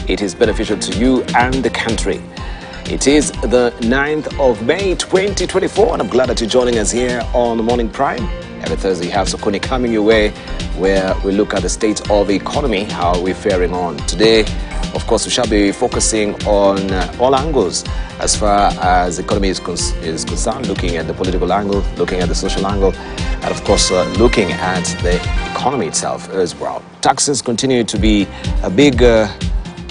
it is beneficial to you and the country. It is the 9th of May 2024, and I'm glad that you're joining us here on the Morning Prime. Every Thursday you have Sokoni coming your way, where we look at the state of the economy, how we're faring on. Today, of course, we shall be focusing on all angles as far as the economy is concerned, looking at the political angle, looking at the social angle, and of course, looking at the economy itself as well. Taxes continue to be a big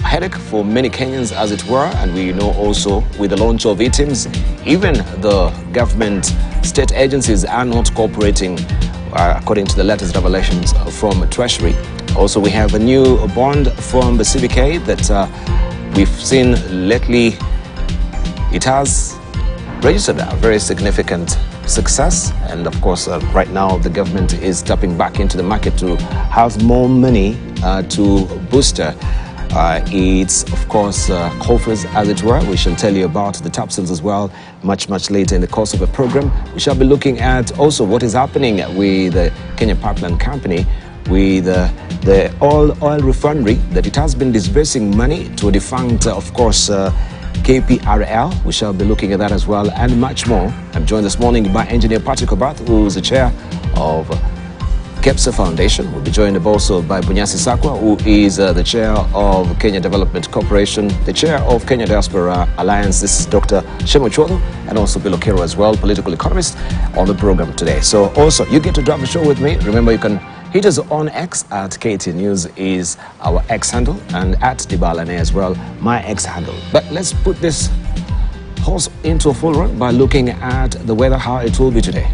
headache for many Kenyans, as it were, and we know also with the launch of e-teams, even the government state agencies are not cooperating, according to the latest revelations from Treasury. Also, we have a new bond from the CBK that we've seen lately. It has registered a very significant success, and of course, right now the government is tapping back into the market to have more money to booster its, of course, coffers, as it were. We shall tell you about the top sales as well much later in the course of the program. We shall be looking at also what is happening with the Kenya Pipeline Company, with the oil refinery, that it has been disbursing money to a defunct, of course, KPRL. We shall be looking at that as well, and much more. I'm joined this morning by Engineer Patrick Obath, who is the chair of KEPSA Foundation. We'll be joined also by Bunyasi Sakwa, who is the chair of Kenya Development Corporation, the chair of Kenya Diaspora Alliance. This is Dr. Shemo Cholo, and also Bill Okero as well, political economist, on the program today. So also, you get to drive the show with me. Remember, you can hit us on X at KT News is our X handle, and at Dibalane as well, my X handle. But let's put this horse into a full run by looking at the weather, how it will be today.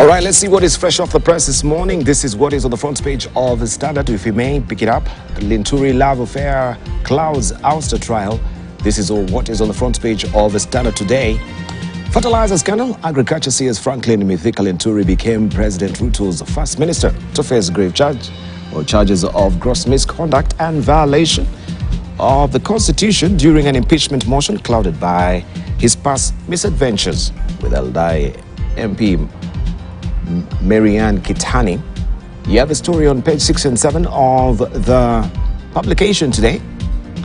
All right, let's see what is fresh off the press this morning. This is what is on the front page of the Standard. If you may pick it up, Linturi love affair clouds ouster trial. This is all what is on the front page of the Standard today. Fertilizer scandal. Agriculture CS Franklin Mithika Linturi became President Ruto's first minister to face grave charges of gross misconduct and violation of the Constitution during an impeachment motion clouded by his past misadventures with Eldai MP Marianne Kitani. You have a story on page 6 and 7 of the publication today.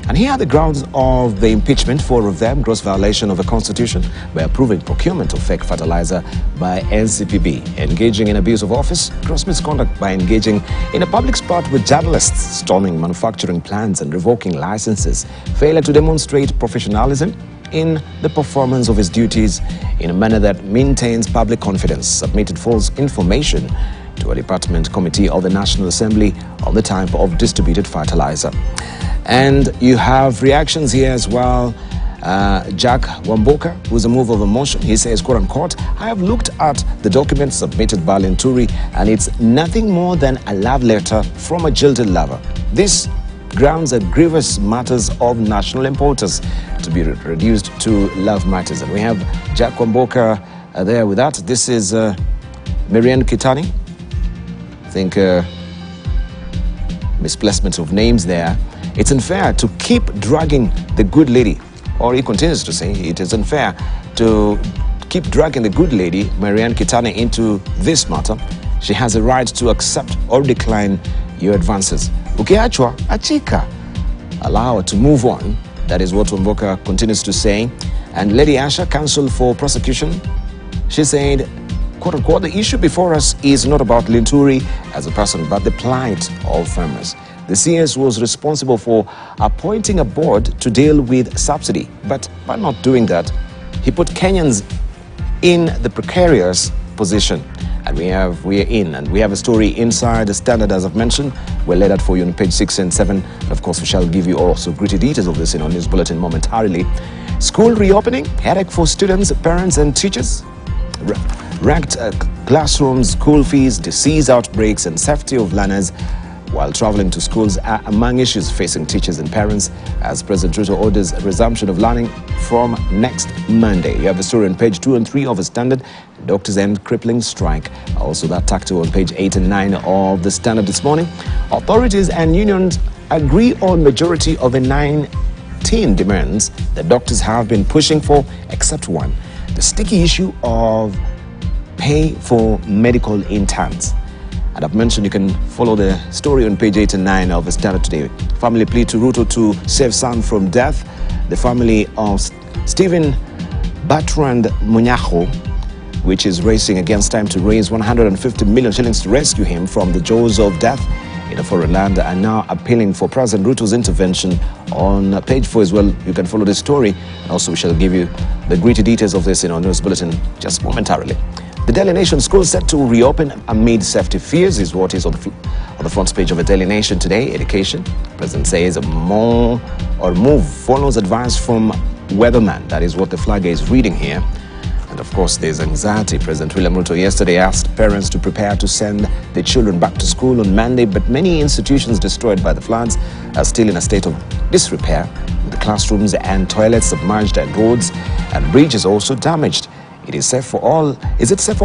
And here are the grounds of the impeachment. 4 of them: gross violation of the Constitution by approving procurement of fake fertilizer by NCPB, engaging in abuse of office, gross misconduct by engaging in a public spot with journalists, storming manufacturing plants and revoking licenses, failure to demonstrate professionalism in the performance of his duties in a manner that maintains public confidence, submitted false information to a department committee of the National Assembly on the type of distributed fertilizer. And you have reactions here as well. Jack Wamboka, who's a mover of a motion, he says, quote unquote, "I have looked at the documents submitted by Linturi and it's nothing more than a love letter from a jilted lover. This grounds are grievous matters of national importance to be reduced to love matters." And we have Jack Wamboka there with that. This is Marianne Kitani. I think misplacement of names there. It's unfair to keep dragging the good lady, or he continues to say it is unfair to keep dragging the good lady, Marianne Kitani, into this matter. She has a right to accept or decline your advances. Ukiachwa, achika. Allow her to move on. That is what Wamboka continues to say. And Lady Asha, counsel for prosecution, she said, quote unquote, "The issue before us is not about Linturi as a person, but the plight of farmers. The CS was responsible for appointing a board to deal with subsidy, but by not doing that, he put Kenyans in the precarious position." And we have a story inside the Standard, as I've mentioned. We'll lay that for you on page 6 and 7. And of course, we shall give you also gritty details of this in our news bulletin momentarily. School reopening, headache for students, parents, and teachers. Ranked classrooms, school fees, disease outbreaks, and safety of learners while traveling to schools are among issues facing teachers and parents as President Ruto orders resumption of learning from next Monday. You have the story on page 2 and 3 of the Standard. Doctors end crippling strike. Also that tacked on page 8 and 9 of the Standard this morning. Authorities and unions agree on majority of the 19 demands that doctors have been pushing for, except one: the sticky issue of pay for medical interns. And I've mentioned you can follow the story on page 8 and 9 of the Standard today. Family plea to Ruto to save son from death. The family of Stephen Bertrand Munyaho, which is racing against time to raise 150 million shillings to rescue him from the jaws of death in a foreign land, are now appealing for President Ruto's intervention. On page 4 as well, you can follow this story. And also we shall give you the gritty details of this in our news bulletin just momentarily. The Daily Nation, schools set to reopen amid safety fears, is what is on the front page of the Daily Nation today. Education, President says move follows advice from weatherman. That is what the flag is reading here. And of course, there's anxiety. President William Ruto yesterday asked parents to prepare to send their children back to school on Monday, but many institutions destroyed by the floods are still in a state of disrepair, with the classrooms and toilets submerged and roads and bridges also damaged. Is it safe for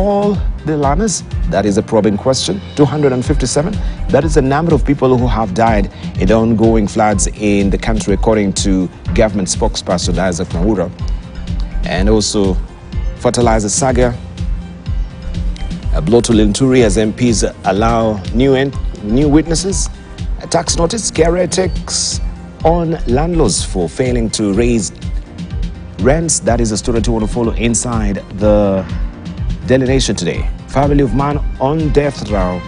all the learners? That is a probing question. 257. That is the number of people who have died in the ongoing floods in the country, according to government spokesperson Isaac Mwaura. And also, fertilizer saga. A blow to Linturi as MPs allow new witnesses. A tax notice, scare ethics on landlords for failing to raise rents. That is a story to want to follow inside the Daily Nation today. Family of man on death row,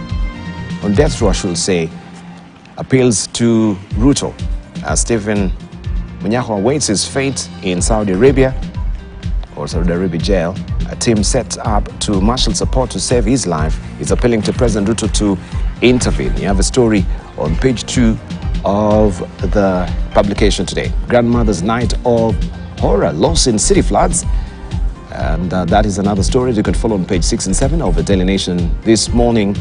I should say, appeals to Ruto as Stephen Munyaho awaits his fate in Saudi Arabia jail. A team set up to marshal support to save his life is appealing to President Ruto to intervene. You have a story on page 2 of the publication today. Grandmother's night of horror, loss in city floods. And that is another story you can follow on page 6 and 7 of the Daily Nation this morning.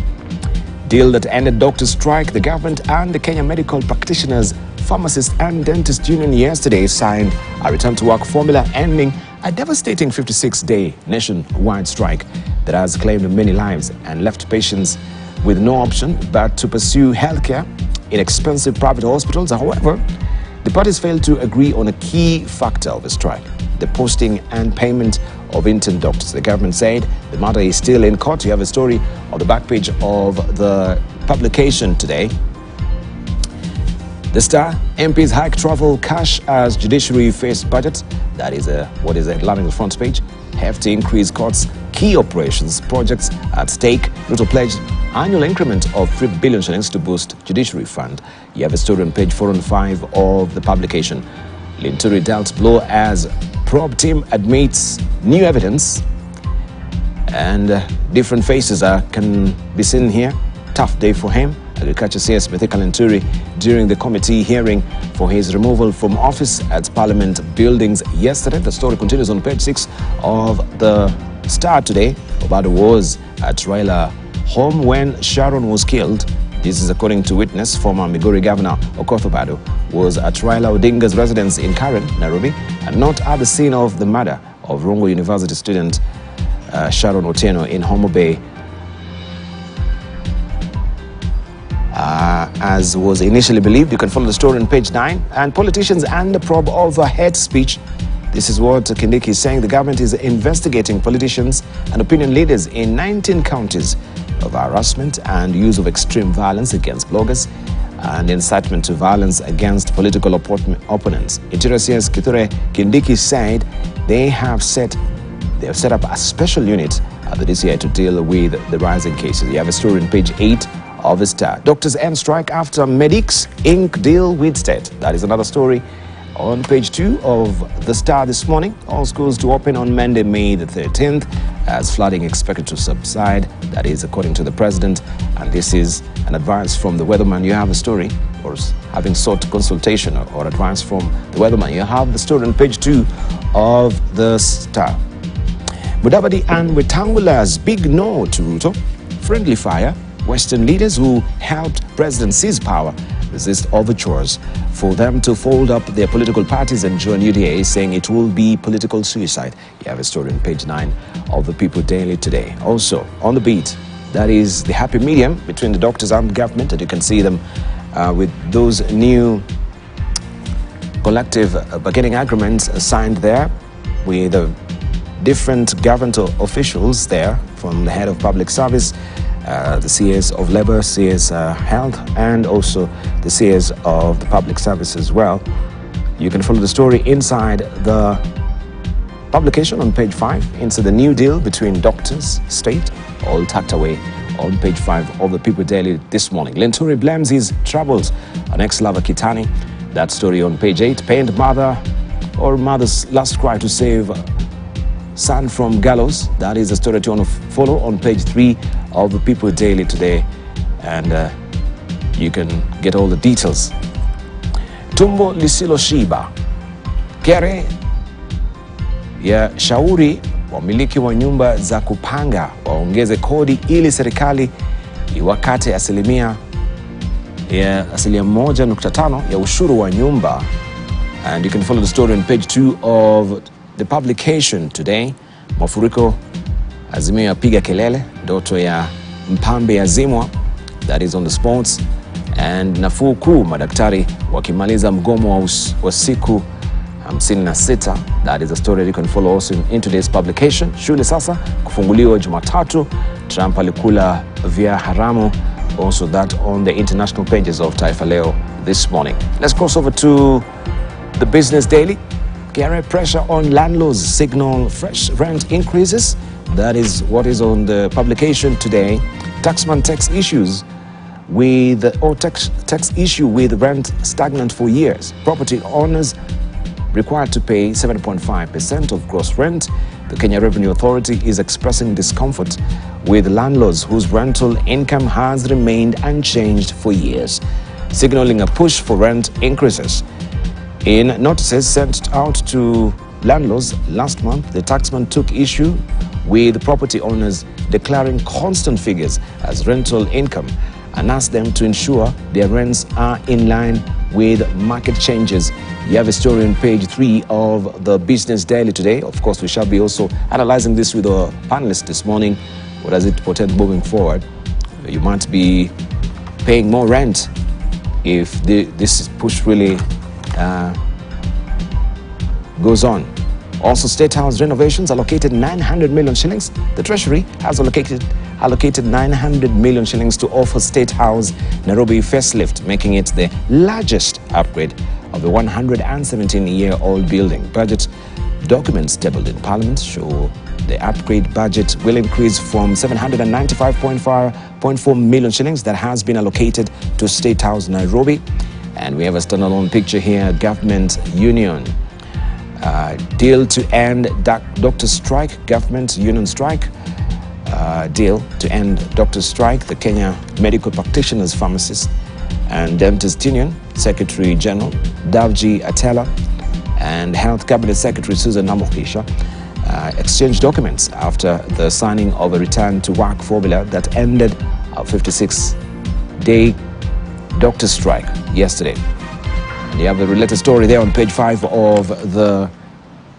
Deal that ended doctor strike. The government and the Kenya Medical Practitioners, Pharmacists and Dentist Union yesterday signed a return to work formula ending a devastating 56-day nationwide strike that has claimed many lives and left patients with no option but to pursue healthcare in expensive private hospitals. However, the parties failed to agree on a key factor of the strike: the posting and payment of intern doctors. The government said the matter is still in court. You have a story on the back page of the publication today. The Star: MPs hike travel cash as judiciary face budget. That is what is lining the front page. Hefty increase costs key operations projects at stake. Ruto pledged annual increment of 3 billion shillings to boost judiciary fund. You have a story on page 4 and 5 of the publication. Linturi dealt blow as probe team admits new evidence, and different faces can be seen here. Tough day for him. Agriculture CS Mithika Linturi during the committee hearing for his removal from office at Parliament buildings yesterday. The story continues on page 6 of the Star today. Obado was at Raila home when Sharon was killed. This is according to witness. Former Migori Governor Okoth Obado was at Raila Odinga's residence in Karen, Nairobi, and not at the scene of the murder of Rongo University student Sharon Otieno in Homo Bay, as was initially believed. You can follow the story on page 9. And politicians and the probe over hate speech. This is what Kindiki is saying. The government is investigating politicians and opinion leaders in 19 counties of harassment and use of extreme violence against bloggers and incitement to violence against political opponents. Interior CS Kithure Kindiki said they have set up a special unit at the DCI to deal with the rising cases. You have a story on page 8 of the Star. Doctors end strike after Medics Inc. deal with state. That is another story on page 2 of the Star this morning. All schools to open on Monday, May the 13th, as flooding expected to subside. That is according to the president, and this is an advice from the weatherman. You have a story, or having sought consultation or advice from the weatherman. You have the story on page 2 of the Star. Mudavadi and Wetangula's big no to Ruto. Friendly fire. Western leaders who helped President seize power resist overtures for them to fold up their political parties and join UDA, saying it will be political suicide. You have a story on page 9 of the People Daily today. Also on the beat, that is the happy medium between the doctors and government, and you can see them with those new collective bargaining agreements signed there with different government officials there, from the head of public service, the CS of Labour, CS Health, and also the CS of the Public Service as well. You can follow the story inside the publication on page 5, into the new deal between doctors, state, all tucked away on page 5 of the People Daily this morning. Linturi blames his troubles on ex-lover Kitani. That story on page 8. Pained mother or mother's last cry to save son from gallows. That is the story to follow on page 3 of the People Daily today, and you can get all the details. Tumbo lisilo shiba. Kere ya shauri wamiliki wa nyumba za kupanga waongeze kodi ili serikali iwakate asilimia 1.5 ya ushuru wa nyumba. And you can follow the story on page 2 of the publication today. Mafuriko, Azimio yapiga kelele, ndoto ya mpambe yazimwa. That is on the sports. And nafuu kuu, madaktari wakimaliza mgomo wa siku 56. That is a story you can follow also in today's publication. Shule sasa kufunguliwa Jumatatu. Trump alikula vya haramu. Also that on the international pages of Taifa Leo this morning. Let's cross over to the Business Daily. KRA pressure on landlords signal fresh rent increases. That is what is on the publication today. Taxman tax issues with tax issue with rent stagnant for years. Property owners required to pay 7.5% of gross rent. The Kenya Revenue Authority is expressing discomfort with landlords whose rental income has remained unchanged for years, signaling a push for rent increases. In notices sent out to landlords. Last month, the taxman took issue with property owners declaring constant figures as rental income and asked them to ensure their rents are in line with market changes. You have a story on page 3 of the Business Daily today. Of course, we shall be also analyzing this with our panelists this morning. What does it portend moving forward? You might be paying more rent if this push really goes on. Also, State House renovations allocated 900 million shillings. The Treasury has allocated 900 million shillings to offer State House Nairobi facelift, making it the largest upgrade of the 117-year-old building. Budget documents tabled in Parliament show the upgrade budget will increase from 795.4 million shillings that has been allocated to State House Nairobi. And we have a standalone picture here. Government union deal to end doctor strike. Government union strike deal to end doctor strike. The Kenya Medical Practitioners, Pharmacists and Dentists Union Secretary General Davji Atela and Health Cabinet Secretary Susan Namokisha exchanged documents after the signing of a return to work formula that ended a 56-day doctor strike yesterday. And you have a related story there on page 5 of the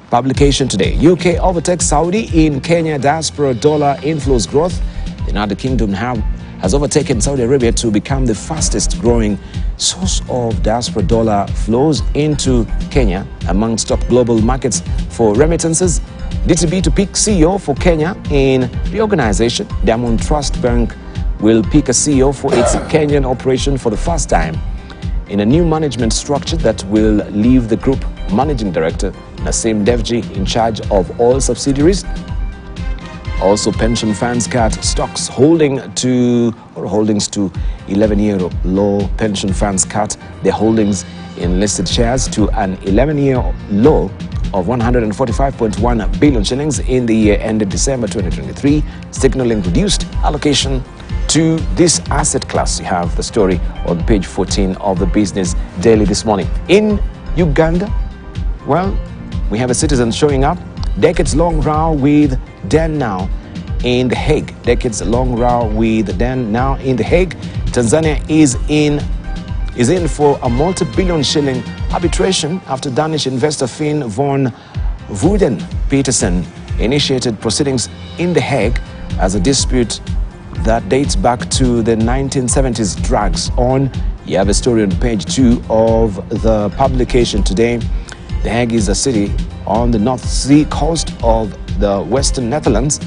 publication today. UK overtakes Saudi in Kenya diaspora dollar inflows growth. The United Kingdom has overtaken Saudi Arabia to become the fastest growing source of diaspora dollar flows into Kenya amongst top global markets for remittances. DTB to pick CEO for Kenya in reorganization. Diamond Trust Bank will pick a CEO for its Kenyan operation for the first time in a new management structure that will leave the group managing director Nassim Devji in charge of all subsidiaries. Also, pension funds cut stocks holdings to 11-year low. Pension funds cut their holdings in listed shares to an 11-year low of 145.1 billion shillings in the year ended December 2023, signaling reduced allocation to this asset class. You have the story on page 14 of the Business Daily this morning. In Uganda, well, we have a citizen showing up. Decades-long row with Dan now in The Hague. Decades-long row with Dan now in The Hague. Tanzania is in for a multi-billion shilling arbitration after Danish investor Finn von Wooden Petersen initiated proceedings in The Hague as a dispute that dates back to the 1970s drags on. You have a story on page 2 of the publication today. The Hague is a city on the North Sea coast of the Western Netherlands.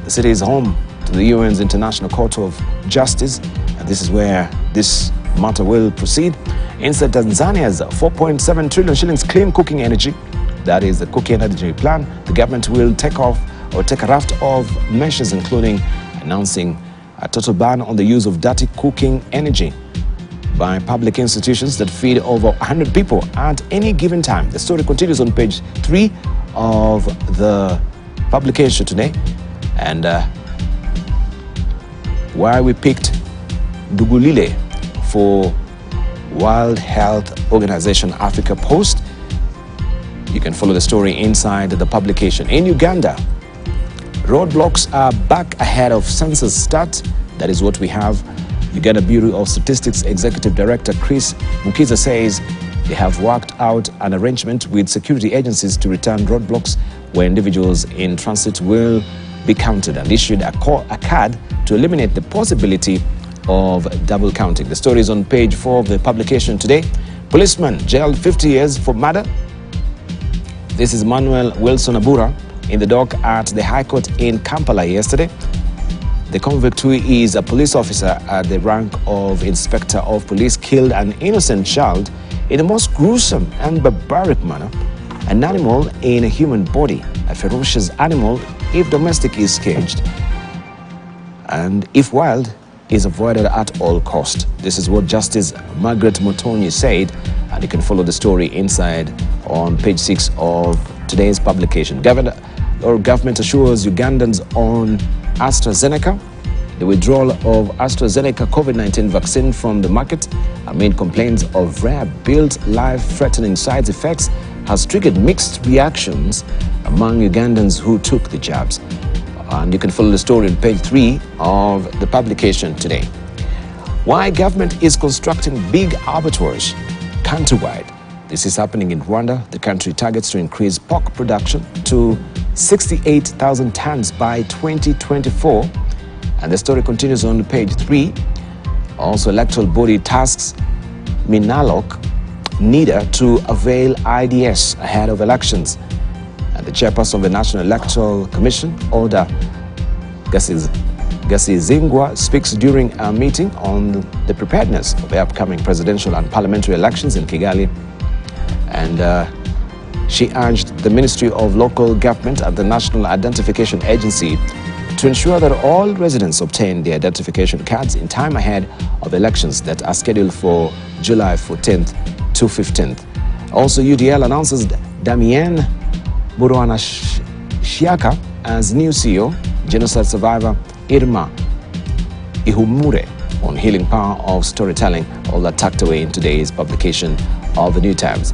The city is home to the UN's International Court of Justice, and this is where this matter will proceed. Inside Tanzania's 4.7 trillion shillings clean cooking energy, that is the cooking energy plan, the government will take a raft of measures, including announcing a total ban on the use of dirty cooking energy by public institutions that feed over 100 people at any given time. The story continues on page 3 of the publication today. And why we picked Dugulile for World Health Organization Africa Post, you can follow the story inside the publication. In Uganda, roadblocks are back ahead of census start. That is what we have. Uganda Bureau of Statistics Executive Director Chris Mukiza says they have worked out an arrangement with security agencies to return roadblocks where individuals in transit will be counted, and issued a card to eliminate the possibility of double counting. The story is on page 4 of the publication today. Policeman jailed 50 years for murder. This is Manuel Wilson Abura in the dock at the High Court in Kampala yesterday. The convict, who is a police officer at the rank of Inspector of Police, killed an innocent child in the most gruesome and barbaric manner. An animal in a human body, a ferocious animal if domestic is caged, and if wild is avoided at all cost. This is what Justice Margaret Mutonyi said, and you can follow the story inside on page 6 of today's publication. Government assures Ugandans on AstraZeneca. The withdrawal of AstraZeneca COVID-19 vaccine from the market amid complaints of rare, built life-threatening side effects has triggered mixed reactions among Ugandans who took the jabs. And you can follow the story on page 3 of the publication today. Why government is constructing big abattoirs countrywide. This is happening in Rwanda. The country targets to increase pork production to 68,000 tons by 2024. And the story continues on page 3. Also, electoral body tasks Minalok NIDA to avail IDS ahead of elections. And the chairperson of the National Electoral Commission, Oda Gasizingwa, speaks during a meeting on the preparedness of the upcoming presidential and parliamentary elections in Kigali. And she urged the Ministry of Local Government and the National Identification Agency to ensure that all residents obtain their identification cards in time ahead of elections that are scheduled for July 14th to 15th. Also, UDL announces Damien Shiaka as new CEO, genocide survivor Irma Ihumure on healing power of storytelling, all that tucked away in today's publication of the New Times.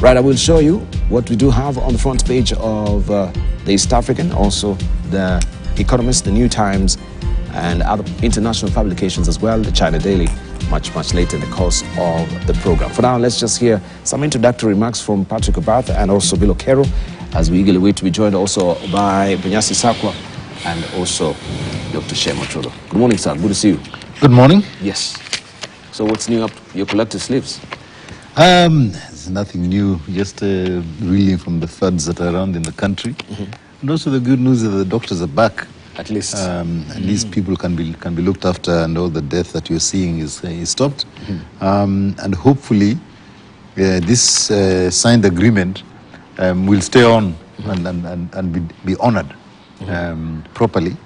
Right, I will show you what we do have on the front page of the East African, also the Economist, the New Times, and other international publications as well, the China Daily, much later in the course of the program. For now, let's just hear some introductory remarks from Patrick Obath and also Bill Okero, as we eagerly wait to be joined also by Bunyasi Sakwa and also Dr. Shema Chodo. Good morning, sir. Good to see you. Good morning. Yes. So what's new up your collective sleeves? There's nothing new, just reeling from the floods that are around in the country. And also the good news is that the doctors are back. At least. At least people can be looked after, and all the death that you're seeing is stopped. And hopefully this signed agreement will stay on and be honored properly,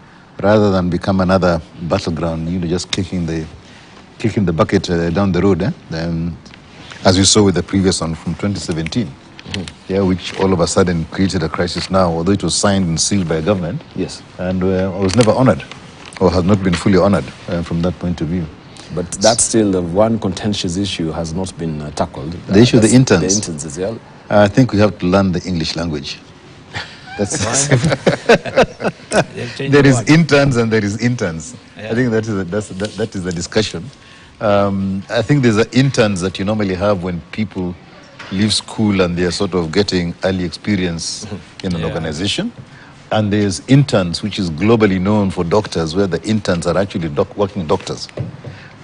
rather than become another battleground, just kicking the bucket down the road. As you saw with the previous one from 2017. Which all of a sudden created a crisis now, although it was signed and sealed by a government. Yes. And was never honored, or has not been fully honored from that point of view. But that's still the one contentious issue has not been tackled. The issue of the interns. The interns as well. I think we have to learn the English language. That's there is interns and there is interns. I think that is the discussion. I think there's interns that you normally have when people leave school and they're sort of getting early experience in an organization. And there's interns, which is globally known for doctors, where the interns are actually working doctors,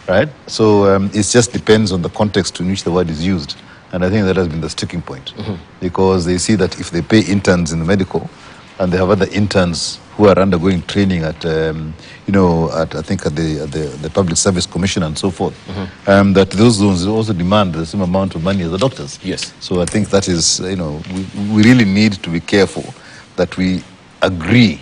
right? So it just depends on the context in which the word is used. And I think that has been the sticking point, because they see that if they pay interns in the medical, and they have other interns who are undergoing training at, I think at the Public Service Commission and so forth, that those zones also demand the same amount of money as the doctors. Yes. So I think that is, we really need to be careful that we agree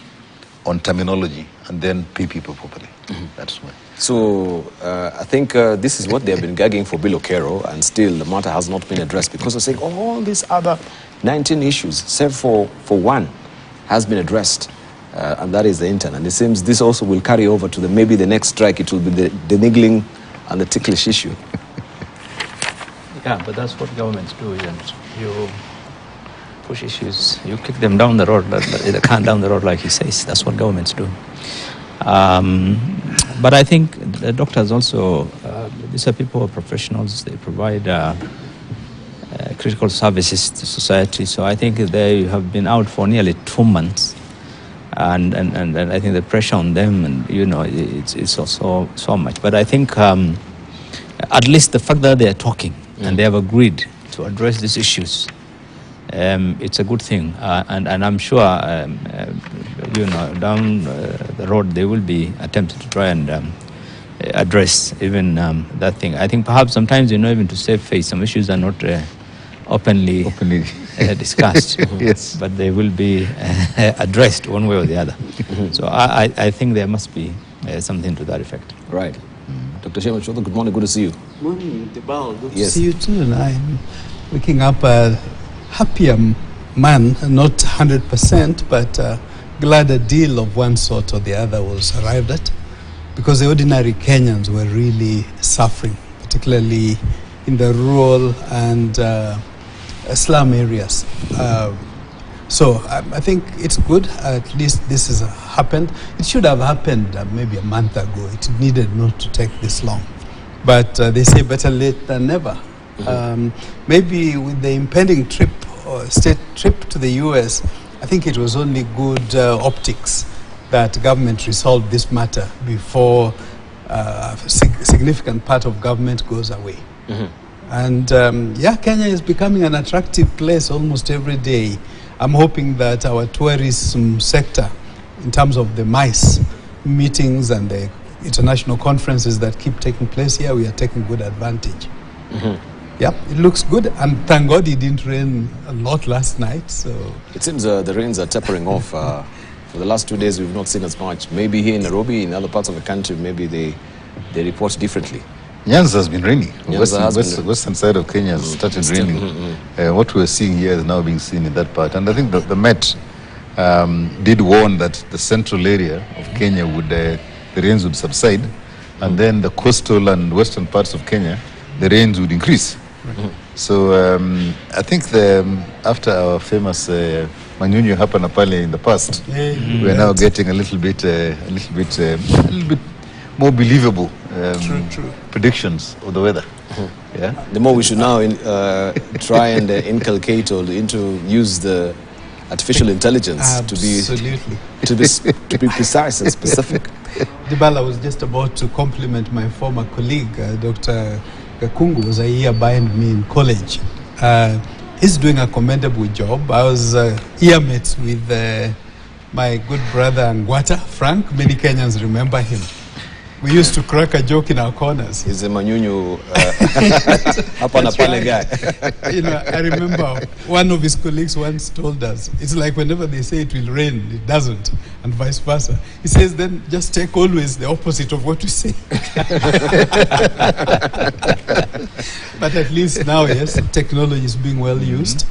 on terminology and then pay people properly. That's why. So I think this is what they have been gagging for Bill Okero, and still the matter has not been addressed, because they're saying all these other 19 issues, save for one, has been addressed, and that is the intern. And it seems this also will carry over to maybe the next strike. It will be the niggling and the ticklish issue. Yeah, but that's what governments do, isn't it? You push issues, you kick them down the road, the can down the road, like he says. That's what governments do. But I think the doctors also, these are people who are professionals. They provide critical services to society. So I think they have been out for nearly 2 months, and I think the pressure on them, and it's also so much. But I think at least the fact that they are talking and they have agreed to address these issues, it's a good thing. And I'm sure down the road they will be attempting to try and address even that thing. I think perhaps sometimes even to save face, some issues are not openly discussed, Yes. but they will be addressed one way or the other. So I think there must be something to that effect. Right. Dr. Shema Chodo, good morning, good to see you. Good morning, Debal. Good Yes. to see you too. And I'm waking up a happier man, not 100%, but glad a deal of one sort or the other was arrived at, because the ordinary Kenyans were really suffering, particularly in the rural and slum areas. So I think it's good. At least this has happened. It should have happened maybe a month ago. It needed not to take this long. But they say better late than never. Maybe with the impending state trip to the US, I think it was only good optics that government resolved this matter before a significant part of government goes away. And Kenya is becoming an attractive place almost every day. I'm hoping that our tourism sector, in terms of the MICE meetings and the international conferences that keep taking place here, we are taking good advantage. Yeah, it looks good, and thank God it didn't rain a lot last night. So it seems the rains are tapering off. For the last 2 days, we've not seen as much. Maybe here in Nairobi, in other parts of the country, maybe they report differently. Nyanza has been raining. Western side of Kenya has started raining. What we're seeing here is now being seen in that part. And I think the Met did warn that the central area of Kenya the rains would subside, and then the coastal and western parts of Kenya, the rains would increase. So I think after our famous Manyunyu happened in the past, we are now getting a little bit more believable predictions of the weather. Yeah. The more we should now try and inculcate or use the artificial intelligence to be precise and specific. Dibala was just about to compliment my former colleague, Dr. Gakungu, was a year behind me in college. He's doing a commendable job. I was year mates with my good brother Ngwata, Frank. Many Kenyans remember him. We used to crack a joke in our corners. He's a Manyunyu hapa na pale guy. I remember one of his colleagues once told us, it's like whenever they say it will rain, it doesn't, and vice versa. He says, then just take always the opposite of what we say. But at least now, yes, technology is being well used.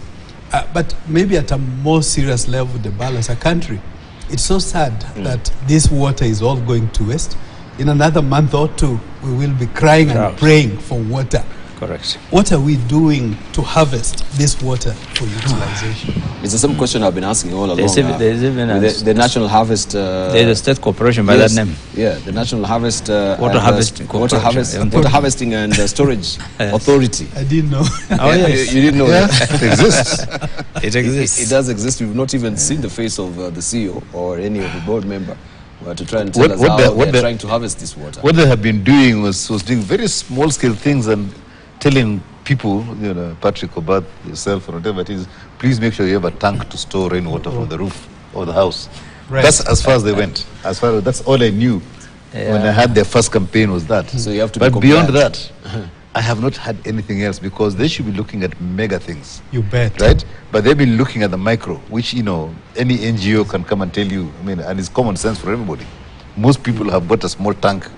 But maybe at a more serious level, Debala, as a country, it's so sad that this water is all going to waste. In another month or two, we will be crying and praying for water. Correct. What are we doing to harvest this water for utilization? It's the same question I've been asking all along. There's even the National Harvest... there's a state corporation by that name. Yeah, the National Harvest... Water Harvesting and Storage Authority. I didn't know. Oh, yes. You didn't know that? It exists. It exists. It does exist. We've not even seen the face of the CEO or any of the board member. To try and tell us how they're trying to harvest this water. What they have been doing was doing very small-scale things and telling people, Patrick or Bart, yourself or whatever it is, please make sure you have a tank to store rainwater from the roof of the house. Right. That's as far as they went. That's all I knew when I had their first campaign was that. So you have to but beyond that, I have not had anything else because they should be looking at mega things. You bet. Right? But they've been looking at the micro, which, any NGO can come and tell you, and it's common sense for everybody. Most people have bought a small tank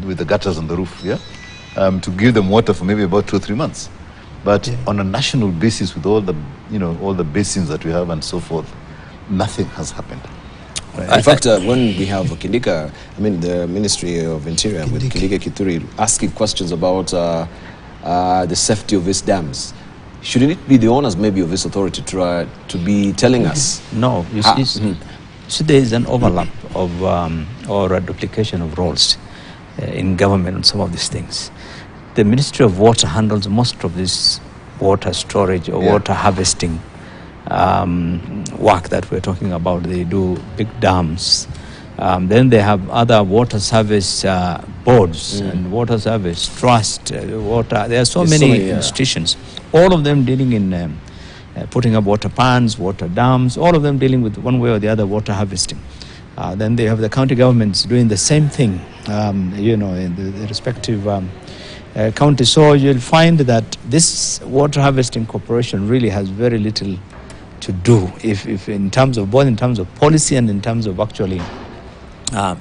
with the gutters on the roof, to give them water for maybe about 2 or 3 months. But on a national basis with all the, all the basins that we have and so forth, nothing has happened. In fact, when we have Kindika, the Ministry of Interior with Kindika Kituri asking questions about the safety of these dams, shouldn't it be the honors maybe of this authority to be telling us? No, so there is an overlap of or a duplication of roles in government on some of these things. The Ministry of Water handles most of this water storage or water harvesting work that we're talking about. They do big dams. Then they have other water service boards and water service trust, water. There are so many institutions, all of them dealing in putting up water pans, water dams, all of them dealing with one way or the other water harvesting. Then they have the county governments doing the same thing, in the respective counties. So you'll find that this water harvesting corporation really has very little to do, if in terms of both in terms of policy and in terms of actually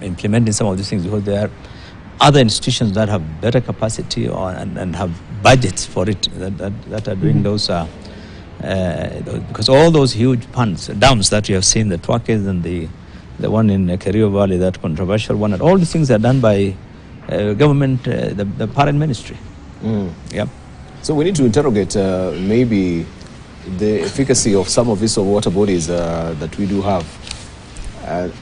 implementing some of these things, because there are other institutions that have better capacity and have budgets for it that are doing those. Because all those huge dams that you have seen, the Twakes and the one in Kerio Valley, that controversial one, and all these things are done by government, the parent ministry. So we need to interrogate maybe the efficacy of some of these water bodies that we do have.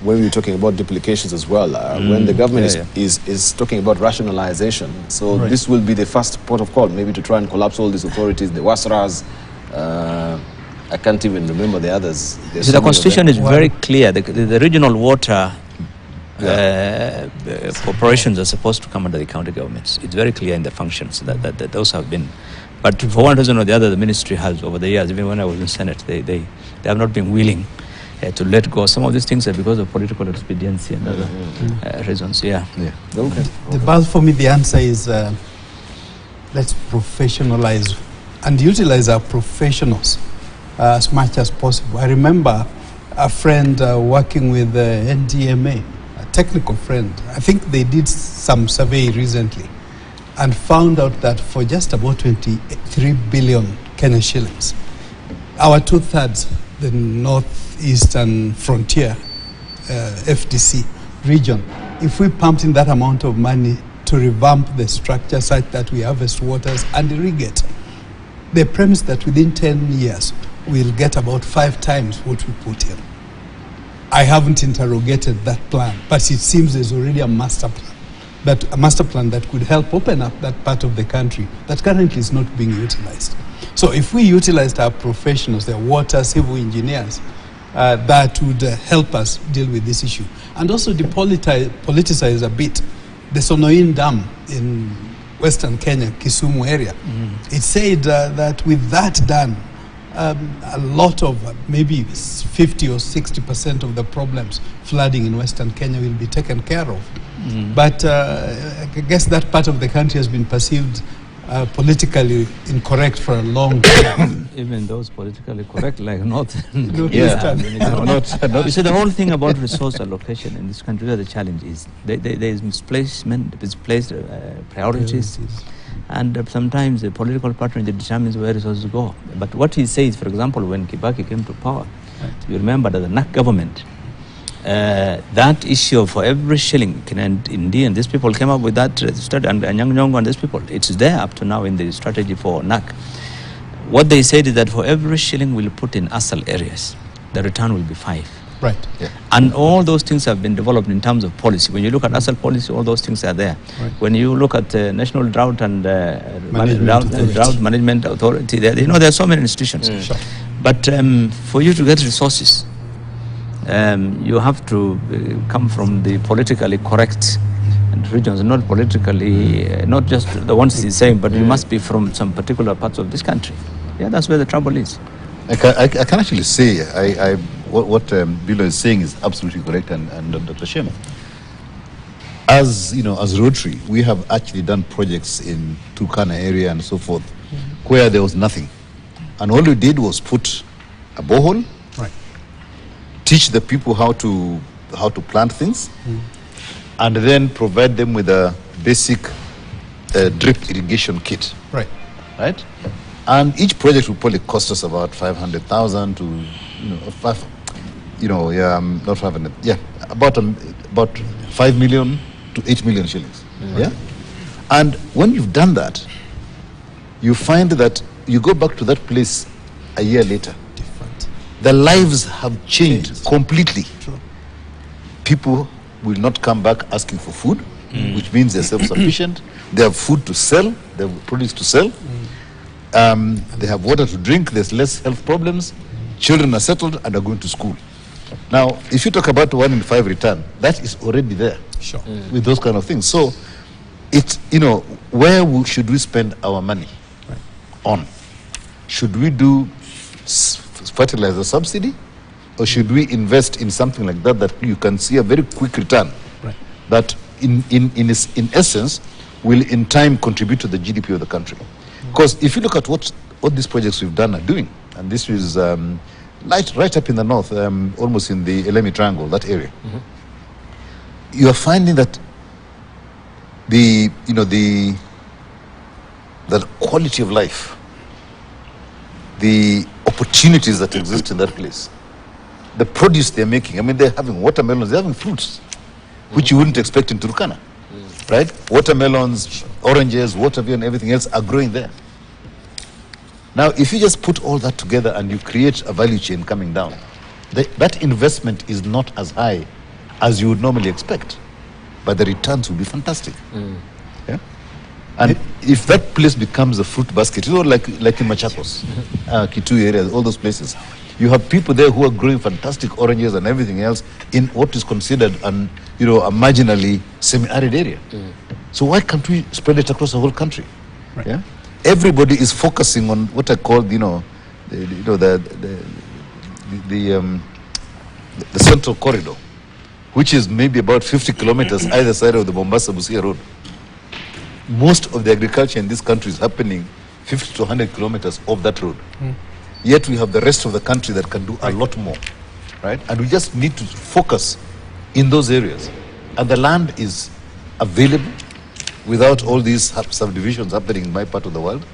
When we're talking about duplications as well, when the government is talking about rationalization, so this will be the first port of call, maybe to try and collapse all these authorities, the WASRAs, I can't even remember the others. So the constitution is very clear. The regional water corporations are supposed to come under the county governments. It's very clear in the functions that those have been. But for one reason or the other, the ministry has, over the years, even when I was in Senate, they have not been willing to let go. Some of these things are because of political expediency and other reasons. Okay. But for me, the answer is let's professionalize and utilize our professionals as much as possible. I remember a friend working with NDMA, a technical friend. I think they did some survey recently and found out that for just about 23 billion Kenyan shillings, our 2/3, the northeastern frontier, FDC region, if we pumped in that amount of money to revamp the structure such that we harvest waters and irrigate, the premise that within 10 years we'll get about 5 times what we put in. I haven't interrogated that plan, but it seems there's already a master plan. A master plan that could help open up that part of the country that currently is not being utilized. So if we utilized our professionals, the water, civil engineers, that would help us deal with this issue. And also politicize a bit the Sonoin Dam in Western Kenya, Kisumu area. It said that with that done, a lot of maybe 50 or 60% of the problems flooding in Western Kenya will be taken care of. But I guess that part of the country has been perceived politically incorrect for a long time. Even those politically correct, like North. You see, the whole thing about resource allocation in this country, where the challenge is, there is misplaced priorities. And sometimes the political patronage determines where resources go. But what he says, for example, when Kibaki came to power, you remember that the NAC government, that issue for every shilling, and India and these people came up with that study, and Young and these people, it's there up to now in the strategy for NAC. What they said is that for every shilling we'll put in ASAL areas, the return will be 5. Right. Yeah. And all those things have been developed in terms of policy. When you look at ASAL policy, all those things are there. Right. When you look at National Drought and Drought Management Authority, there are so many institutions. Sure. But for you to get resources, you have to come from the politically correct regions, not politically, not just the ones he's saying, but you must be from some particular parts of this country. Yeah, that's where the trouble is. I can actually say what Bilo is saying is absolutely correct, and Dr. Shema. As you know, as Rotary, we have actually done projects in Turkana area and so forth, where there was nothing, and all we did was put a borehole, teach the people how to plant things, and then provide them with a basic drip irrigation kit. Right. And each project will probably cost us about 500,000 to not 500. Yeah, about 5 million to 8 million shillings. Yeah. And when you've done that, you find that you go back to that place a year later. The lives have changed completely. True. People will not come back asking for food, which means they're self-sufficient. They have food to sell, they have produce to sell. They have water to drink, there's less health problems. Children are settled and are going to school. Now, if you talk about 1 in 5 return, that is already there. Sure. With those kind of things. So, where should we spend our money on? Should we do fertilizer subsidy, or should we invest in something like that you can see a very quick return, that in essence will in time contribute to the GDP of the country? Because if you look at what these projects we've done are doing, and this is right up in the north, almost in the Elemi Triangle, that area, you are finding that the quality of life, the opportunities that exist in that place, the produce they're making. I mean, they're having watermelons, they're having fruits, which you wouldn't expect in Turkana, right? Watermelons, oranges, watermelon, and everything else are growing there. Now, if you just put all that together and you create a value chain coming down, that investment is not as high as you would normally expect, but the returns will be fantastic. Yeah? And if that place becomes a fruit basket, like in Machakos, Kitui area, all those places, you have people there who are growing fantastic oranges and everything else in what is considered a marginally semi-arid area. So why can't we spread it across the whole country? Right. Yeah? Everybody is focusing on what I call, the central corridor, which is maybe about 50 kilometers either side of the Mombasa Road. Most of the agriculture in this country is happening 50 to 100 kilometers off that road. Yet we have the rest of the country that can do a lot more, right? And we just need to focus in those areas. And the land is available without all these subdivisions happening in my part of the world,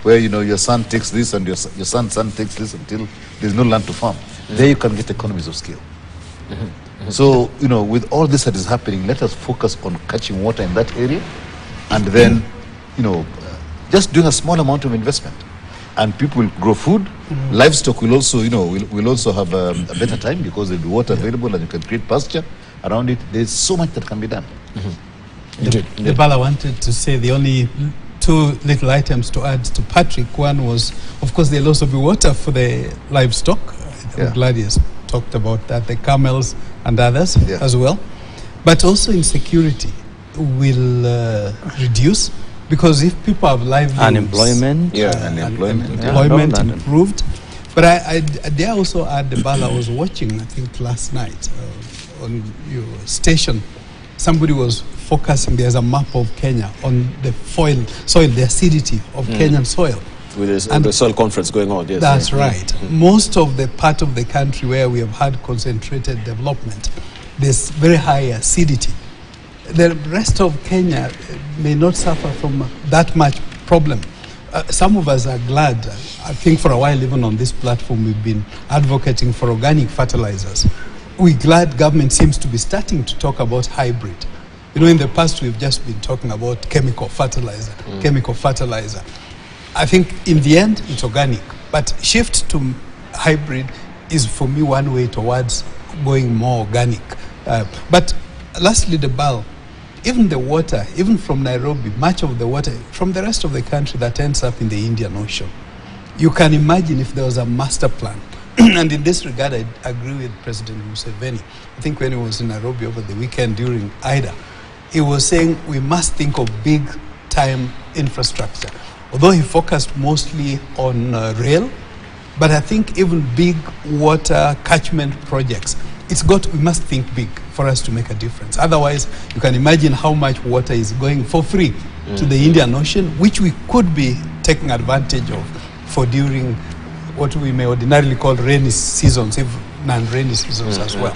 where, your son takes this and your son's son takes this until there's no land to farm. There you can get economies of scale. So, with all this that is happening, let us focus on catching water in that area, and then, just doing a small amount of investment. And people will grow food. Livestock will also, will also have a better time because there'll be water available and you can create pasture around it. There's so much that can be done. The Bala wanted to say the only two little items to add to Patrick. One was, of course, there'll also be water for the livestock. I'm glad he has talked about that, the camels and others as well. But also insecurity will reduce, because if people have livelihoods, unemployment improved. But I dare also add, the Bala was watching, I think last night on your station, somebody was focusing, there's a map of Kenya on the soil, the acidity of Kenyan soil. With the soil conference going on, yes. That's right. Most of the part of the country where we have had concentrated development, there's very high acidity. The rest of Kenya may not suffer from that much problem. Some of us are glad. I think for a while, even on this platform, we've been advocating for organic fertilizers. We're glad government seems to be starting to talk about hybrid. In the past, we've just been talking about chemical fertilizer. I think in the end, it's organic. But shift to hybrid is, for me, one way towards going more organic. But lastly, the BAL. Even the water, even from Nairobi, much of the water from the rest of the country that ends up in the Indian Ocean. You can imagine if there was a master plan. And in this regard, I agree with President Museveni. I think when he was in Nairobi over the weekend during Ida, he was saying we must think of big-time infrastructure. Although he focused mostly on rail, but I think even big water catchment projects, we must think big for us to make a difference. Otherwise, you can imagine how much water is going for free to the Indian Ocean, which we could be taking advantage of for during what we may ordinarily call rainy seasons, if non-rainy seasons as well.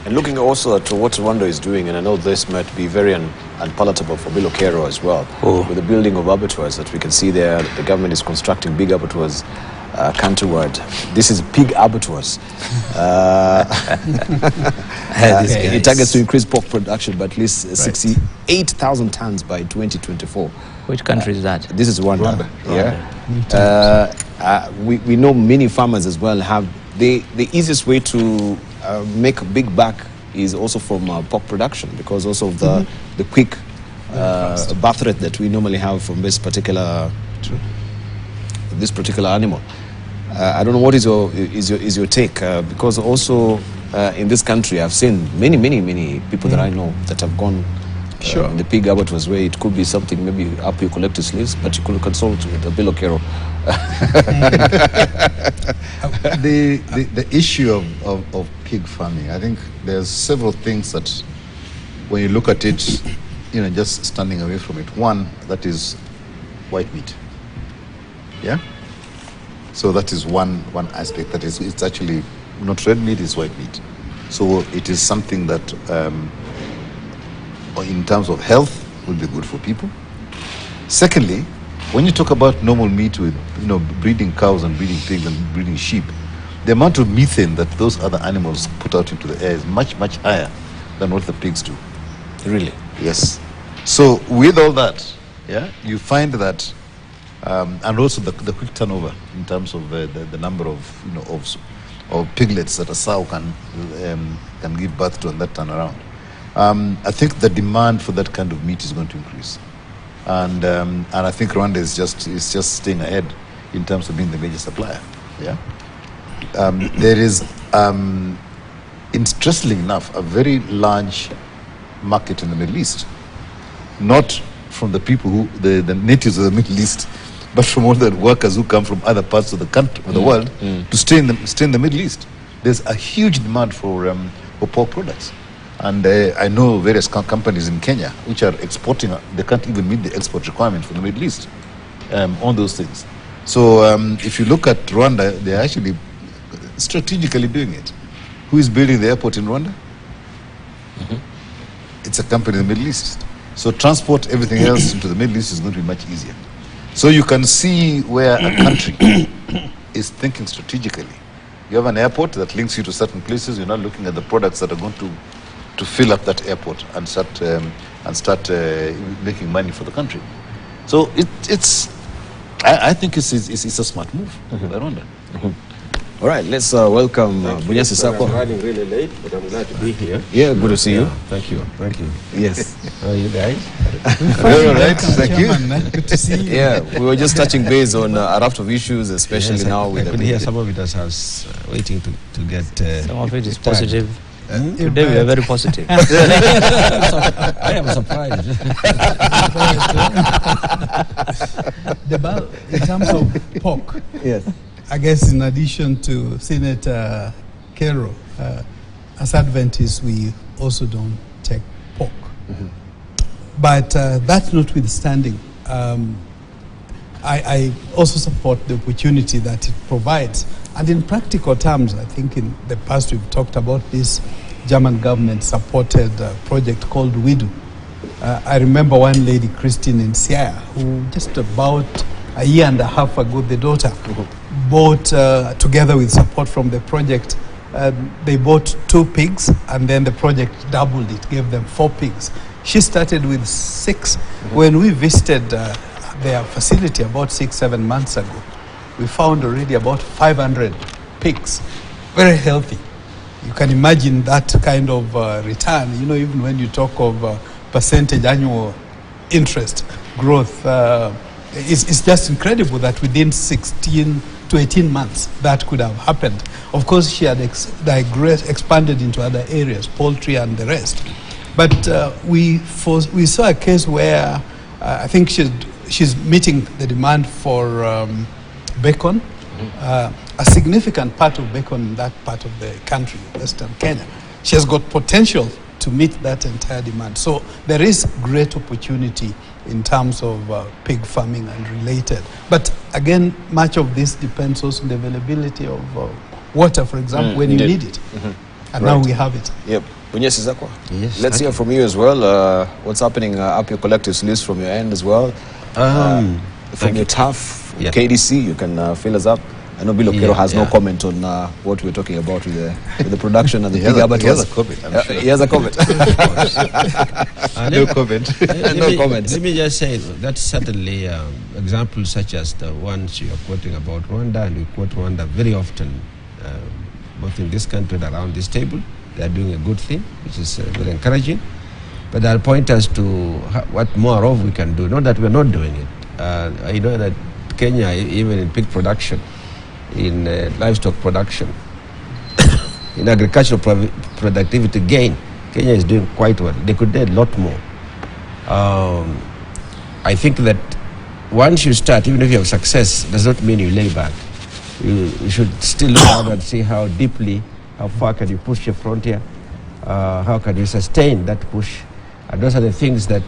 And looking also at what Rwanda is doing, and I know this might be very unpalatable for Bilokero as well, with the building of abattoirs that we can see there. The government is constructing big abattoirs countrywide. This is pig abattoirs. It targets to increase pork production by at least 68,000 tons by 2024. Which country is that? This is Rwanda. We know many farmers as well have the easiest way to make a big buck is also from pork production, because also of the quick birth rate that we normally have from this particular animal. I don't know what is your take, because also in this country I've seen many people that I know that have gone in the pig abattoirs, where it could be something maybe up your collective sleeves, but you could consult with the Bilokero. The issue of pig farming, I think there's several things that when you look at it, just standing away from it. One, that is white meat. Yeah? So that is one aspect, that is, it's actually not red meat, it's white meat. So it is something that in terms of health will be good for people. Secondly, when you talk about normal meat with breeding cows and breeding pigs and breeding sheep, the amount of methane that those other animals put out into the air is much higher than what the pigs do. Really? Yes. So with all that, you find that and also the quick turnover in terms of the number of of piglets that a sow can give birth to, and that turnaround. I think the demand for that kind of meat is going to increase, and I think Rwanda is just staying ahead in terms of being the major supplier. Yeah, there is, interestingly enough, a very large market in the Middle East, not from the people the natives of the Middle East, but from all the workers who come from other parts of the country, of the world, to stay in the Middle East. There's a huge demand for pork products, and I know various companies in Kenya which are exporting. They can't even meet the export requirements for the Middle East on those things. So if you look at Rwanda, they're actually strategically doing it. Who is building the airport in Rwanda? It's a company in the Middle East. So transport everything else into the Middle East is going to be much easier. So you can see where a country is thinking strategically. You have an airport that links you to certain places. You're not looking at the products that are going to fill up that airport and start making money for the country. So I think it's a smart move by Rwanda. All right, let's welcome Bunyasi Sako. I'm running really late, but I'm glad to be here. Yeah, good to see you. Thank you. Yes. How are you guys? All right, thank you. Good to see you. Yeah, we were just touching base on a raft of issues, especially now with I could hear some of it as I was waiting to get. Some of it is positive. Today we are very positive. I am surprised. In terms of pork, yes. I guess in addition to Senator Kero, as Adventists, we also don't take pork. But that notwithstanding, I also support the opportunity that it provides. And in practical terms, I think in the past we've talked about this German government-supported project called WIDU. I remember one lady, Christine in Siaya, who just about a year and a half ago, the daughter bought, together with support from the project, they bought 2 pigs, and then the project doubled it, gave them 4 pigs. She started with 6. When we visited their facility about 6-7 months ago, we found already about 500 pigs, very healthy. You can imagine that kind of return, even when you talk of percentage annual interest growth, it's just incredible that within 16 to 18 months that could have happened. Of course, she had expanded into other areas, poultry and the rest. But we saw a case where I think she's meeting the demand for bacon. A significant part of bacon in that part of the country, Western Kenya. She has got potential to meet that entire demand. So there is great opportunity in terms of pig farming and related. But again, much of this depends also on the availability of water, for example, when you need it. And now we have it. Yep. Bunyasi Sako, Yes, let's hear from you as well. What's happening up your collectives list from your end as well? From your TAF, Yeah. KDC, you can fill us up. I know Bill Okero has no comment on what we're talking about with the production and the big abattoirs. He has a comment, I'm sure. He has a comment. No comment. No comments. Let me just say that certainly examples such as the ones you are quoting about Rwanda, and we quote Rwanda very often, both in this country and around this table. They are doing a good thing, which is very encouraging. But they'll point us to what more of we can do. Not that we're not doing it. I know that Kenya, even in pig production, in livestock production, in agricultural productivity gain, Kenya is doing quite well. They could do a lot more. I think that once you start, even if you have success, does not mean you lay back. You should still look out and see how deeply, how far can you push your frontier, how can you sustain that push. And those are the things that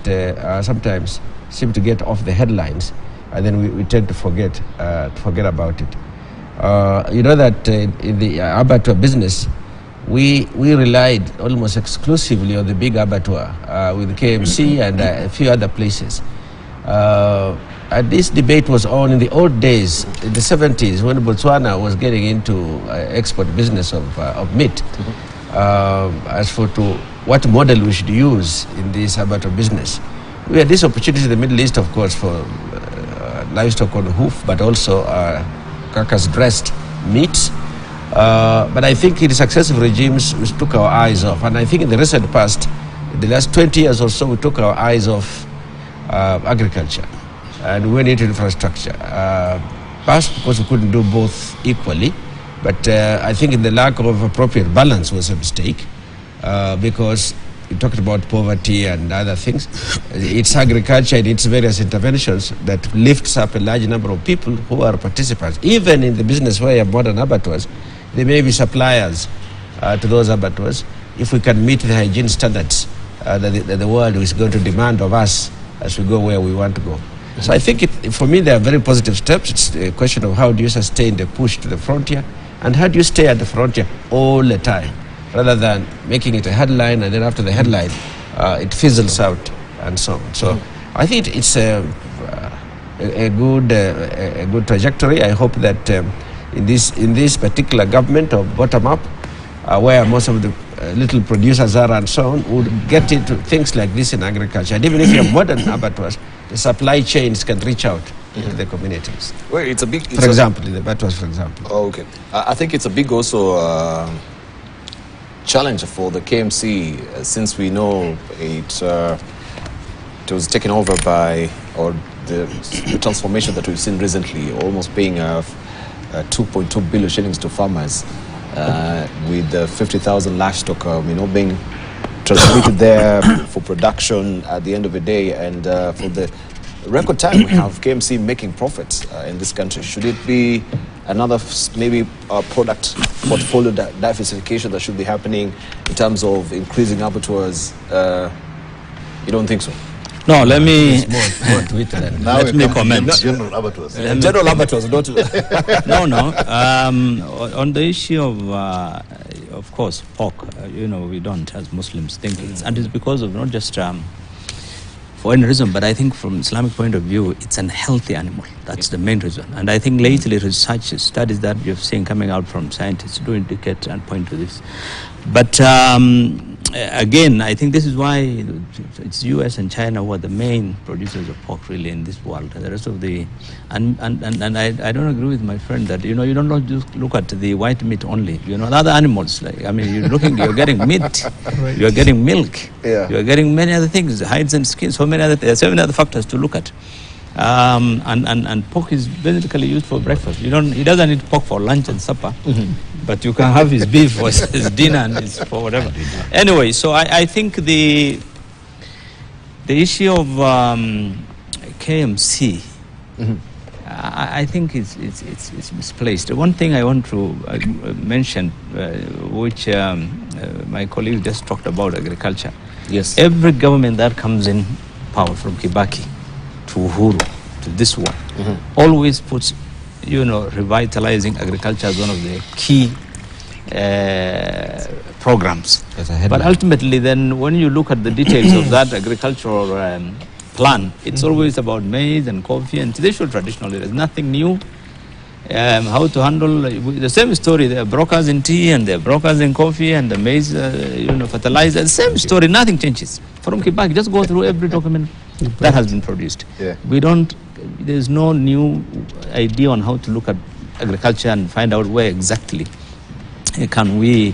sometimes seem to get off the headlines, and then we tend to forget about it. You know that in the abattoir business, we relied almost exclusively on the big abattoir with KMC and a few other places. And this debate was on in the old days, in the 70s, when Botswana was getting into export business of meat. As for what model we should use in this abattoir business, we had this opportunity in the Middle East, of course, for a livestock on hoof, but also carcass-dressed meats. But I think in successive regimes, we took our eyes off. And I think in the recent past, in the last 20 years or so, we took our eyes off agriculture. And we went into infrastructure. Perhaps because we couldn't do both equally. But I think in the lack of appropriate balance was a mistake. Because you talked about poverty and other things. It's agriculture and its various interventions that lifts up a large number of people who are participants. Even in the business where you have modern abattoirs, they may be suppliers to those abattoirs if we can meet the hygiene standards that the world is going to demand of us as we go where we want to go. So I think for me there are very positive steps. It's a question of how do you sustain the push to the frontier and how do you stay at the frontier all the time, rather than making it a headline and then after the headline it fizzles out and so on. So I think it's a good trajectory. I hope that in this particular government of bottom-up, where most of the little producers are and so on, would get into things like this in agriculture. And even if you have modern abattoirs, the supply chains can reach out into the communities. Well, it's a big... For example, in the abattoirs, for example. Oh, okay. I think it's a big also challenge for the KMC, since we know it was taken over by, or the transformation that we've seen recently, almost paying 2.2 billion shillings to farmers, with 50,000 livestock, being transmitted there for production at the end of the day, and for the record time we have KMC making profits in this country. Should it be another maybe product portfolio diversification that should be happening in terms of increasing abattoirs? You don't think so? No, let me Let me comment. General abattoirs. General abattoirs, not No. On the issue of course, pork. We don't, as Muslims, think it's, and it's because of not just for any reason, but I think from Islamic point of view, it's an healthy animal. That's the main reason. And I think lately research studies that you've seen coming out from scientists do indicate and point to this. But again, I think this is why it's US and China who are the main producers of pork really in this world. The rest of the and I don't agree with my friend that you don't just look at the white meat only. The other animals, you're getting meat, right. You're getting milk, you're getting many other things, hides and skins, so many other factors to look at. And pork is basically used for breakfast. He doesn't eat pork for lunch and supper, but you can have his beef for his dinner and his for whatever. Anyway, so I think the issue of KMC, I think it's misplaced. One thing I want to mention, which my colleague just talked about, agriculture. Yes. Every government that comes in power, from Kibaki to Uhuru to this one, always puts, revitalizing agriculture as one of the key programs. But ultimately, then, when you look at the details of that agricultural plan, it's always about maize and coffee, and they show traditionally there's nothing new. How to handle the same story. There are brokers in tea and there are brokers in coffee and the maize, fertilizer. The same story. Nothing changes. From Kibaki, just go through every document that has been produced. Yeah. There's no new idea on how to look at agriculture and find out where exactly can we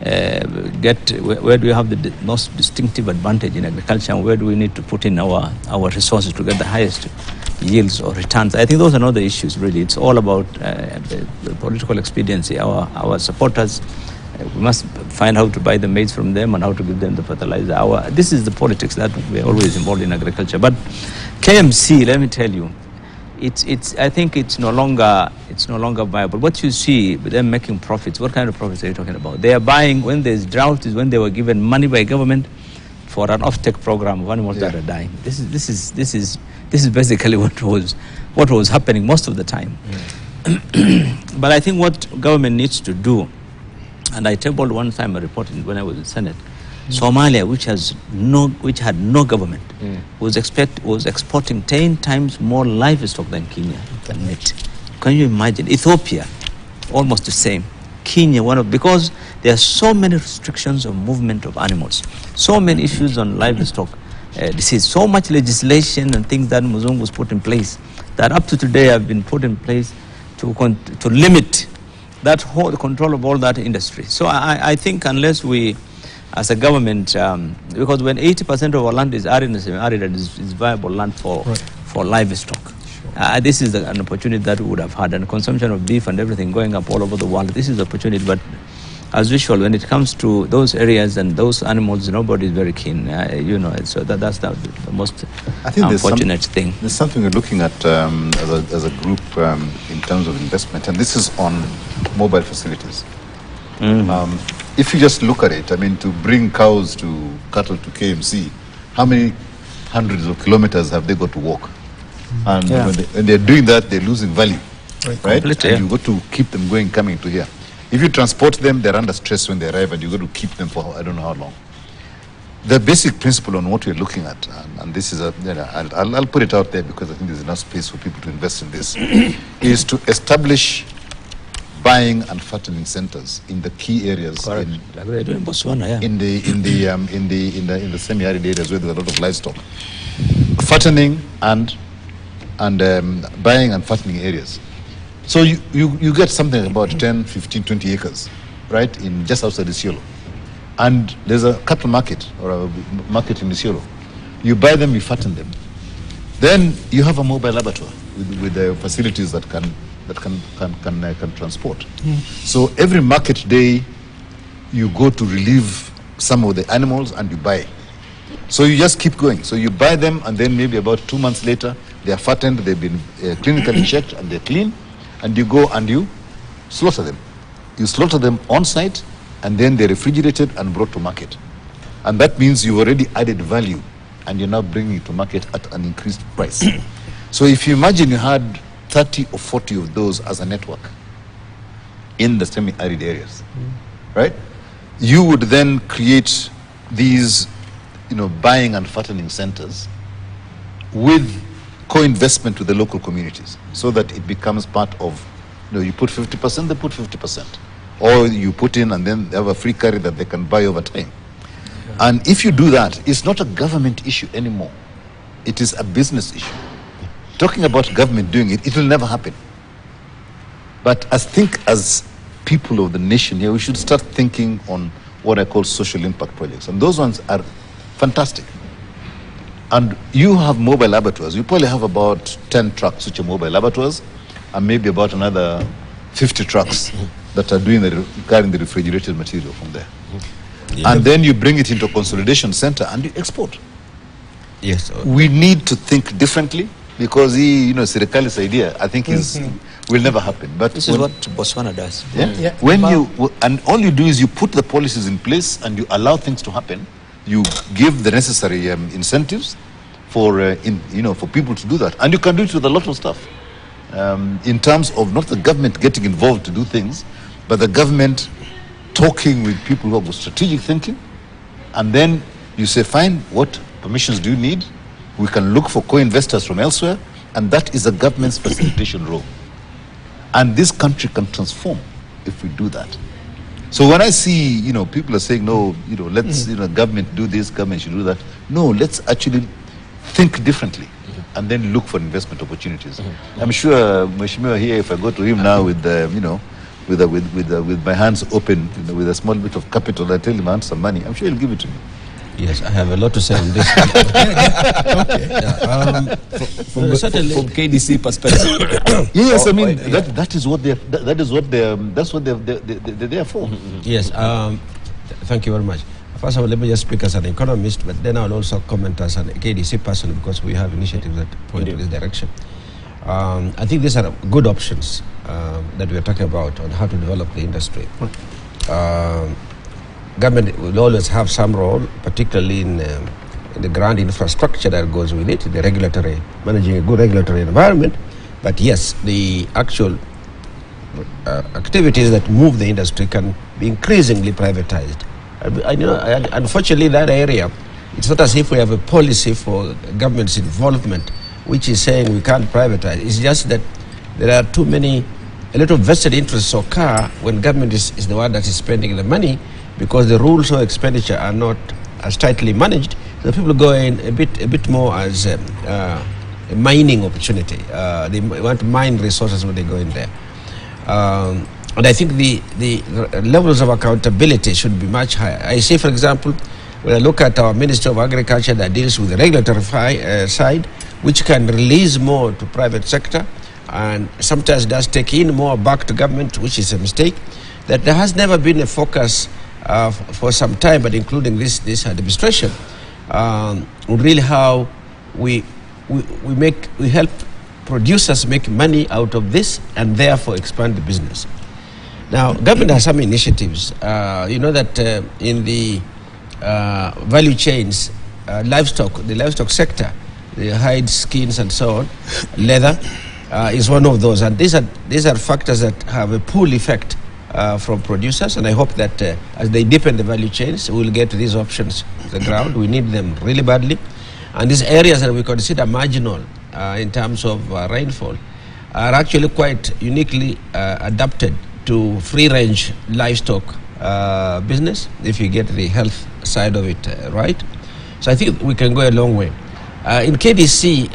where do we have the most distinctive advantage in agriculture, and where do we need to put in our resources to get the highest yields or returns. I think those are not the issues really. It's all about the political expediency. Our supporters, we must find how to buy the maize from them and how to give them the fertilizer. This is the politics that we're always involved in agriculture. But KMC, let me tell you, I think it's no longer viable. What you see with them making profits, what kind of profits are you talking about? They are buying, when there's drought, is when they were given money by government for an off-take program of animals that are dying. This is basically what was happening most of the time. But I think what government needs to do, and I tabled one time a report when I was in Senate, Somalia, which had no government, was exporting 10 times more livestock than Kenya than meat. Can you imagine? Ethiopia, almost the same. Kenya, because there are so many restrictions of movement of animals, so many issues on livestock disease, so much legislation and things that Muzungu was put in place that up to today have been put in place to limit that whole control of all that industry. So I think unless we, as a government, because when 80% of our land is arid and is viable land for livestock, this is an opportunity that we would have had, and consumption of beef and everything going up all over the world. This is an opportunity, but as usual, when it comes to those areas and those animals, nobody is very keen. So that's the most unfortunate thing. There's something we're looking at as a group in terms of investment, and this is on mobile facilities. If you just look at it, I mean, to bring cows to cattle to KMC, how many hundreds of kilometers have they got to walk? And when they're doing that, they're losing value, right? And you've got to keep them going, coming to here. If you transport them, they're under stress when they arrive, and you've got to keep them for I don't know how long. The basic principle on what we're looking at, and this is I'll put it out there because I think there's enough space for people to invest in this, is to establish buying and fattening centers in the key areas like they do in Botswana, in the semi-arid areas where there's a lot of livestock. Fattening and buying and fattening areas. So you get something about 10, 15, 20 acres, right, in just outside Isiolo. And there's a cattle market or a market in Isiolo. You buy them, you fatten them. Then you have a mobile abattoir with the facilities that can transport. So every market day, you go to relieve some of the animals and you buy. So you just keep going. So you buy them, and then maybe about 2 months later, they are fattened, they've been clinically checked, and they're clean. And you go and you slaughter them. You slaughter them on site, and then they're refrigerated and brought to market. And that means you've already added value, and you're now bringing it to market at an increased price. So if you imagine you had 30 or 40 of those as a network in the semi-arid areas, right? You would then create these, buying and fattening centers with co-investment with the local communities, so that it becomes part of, you put 50%, they put 50%. Or you put in and then they have a free carry that they can buy over time. And if you do that, it's not a government issue anymore. It is a business issue. Talking about government doing it, it will never happen. But as people of the nation here, we should start thinking on what I call social impact projects. And those ones are fantastic. And you have mobile abattoirs. You probably have about 10 trucks which are mobile abattoirs, and maybe about another 50 trucks that are carrying the refrigerated material from there. Yeah. And then you bring it into a consolidation center and you export. Yes. We need to think differently, because Sirikali's idea, I think, will never happen. But this is what Botswana does. Yeah. And all you do is you put the policies in place and you allow things to happen. You give the necessary incentives for people to do that, and you can do it with a lot of stuff. In terms of not the government getting involved to do things, but the government talking with people who have strategic thinking, and then you say, fine, what permissions do you need? We can look for co-investors from elsewhere, and that is the government's facilitation role. And this country can transform if we do that. So when I see, people are saying, no, let's, government do this, government should do that. No, let's actually think differently and then look for investment opportunities. I'm sure Mheshimiwa here, if I go to him now with, with my hands open, with a small bit of capital, I tell him I want some money, I'm sure he'll give it to me. Yes, I have a lot to say on this. From KDC perspective. Yes, I mean that's what they're there for. Yes, thank you very much. First of all, let me just speak as an economist, but then I'll also comment as an KDC person, because we have initiatives that point in this direction. I think these are good options that we are talking about on how to develop the industry. Government will always have some role, particularly in the grand infrastructure that goes with it, the regulatory, managing a good regulatory environment. But yes, the actual activities that move the industry can be increasingly privatized. Unfortunately, that area, it's not as if we have a policy for government's involvement, which is saying we can't privatize. It's just that there are a lot of vested interests occur when government is the one that is spending the money, because the rules of expenditure are not as tightly managed. So people go in a bit more as a mining opportunity. They want to mine resources when they go in there. And I think the levels of accountability should be much higher. I see, for example, when I look at our Ministry of Agriculture that deals with the regulatory side, which can release more to private sector, and sometimes does take in more back to government, which is a mistake, that there has never been a focus for some time, but including this administration, really how we help producers make money out of this and therefore expand the business. Now, government has some initiatives. You know that in the value chains, the livestock sector, the hide, skins, and so on, leather is one of those. And these are factors that have a pull effect from producers. And I hope that as they deepen the value chains, we will get to these options to the ground. We need them really badly. And these areas that we consider marginal in terms of rainfall are actually quite uniquely adapted to free-range livestock business if you get the health side of it right. So I think we can go a long way. In KDC,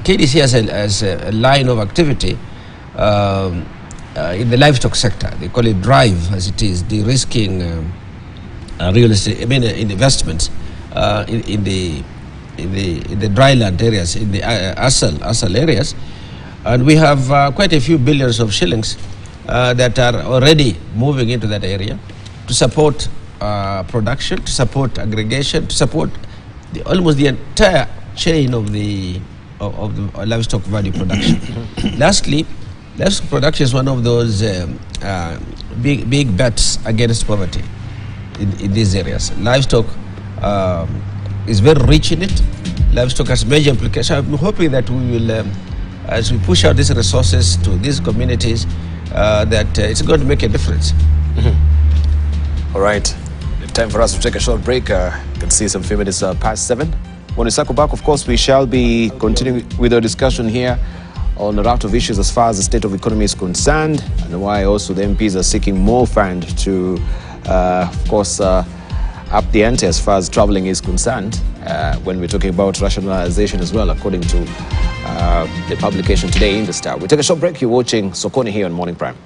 KDC has a line of activity in the livestock sector. They call it DRIVE, as it is, de-risking real estate, investments in the dryland areas, in the ASAL areas. And we have quite a few billions of shillings that are already moving into that area to support production, to support aggregation, to support almost the entire chain of the livestock value production. Lastly, livestock production is one of those big bets against poverty in these areas. Livestock is very rich in it. Livestock has major implications. I'm hoping that we will, as we push out these resources to these communities, that it's going to make a difference. All right, time for us to take a short break. You can see some few minutes past 7. When we circle back, of course, we shall be continuing with our discussion here on a raft of issues as far as the state of economy is concerned, and why also the MPs are seeking more fund to, of course, up the ante as far as traveling is concerned, when we're talking about rationalization as well, according to the publication today in the Star. We take a short break. You're watching Sokoni here on Morning Prime.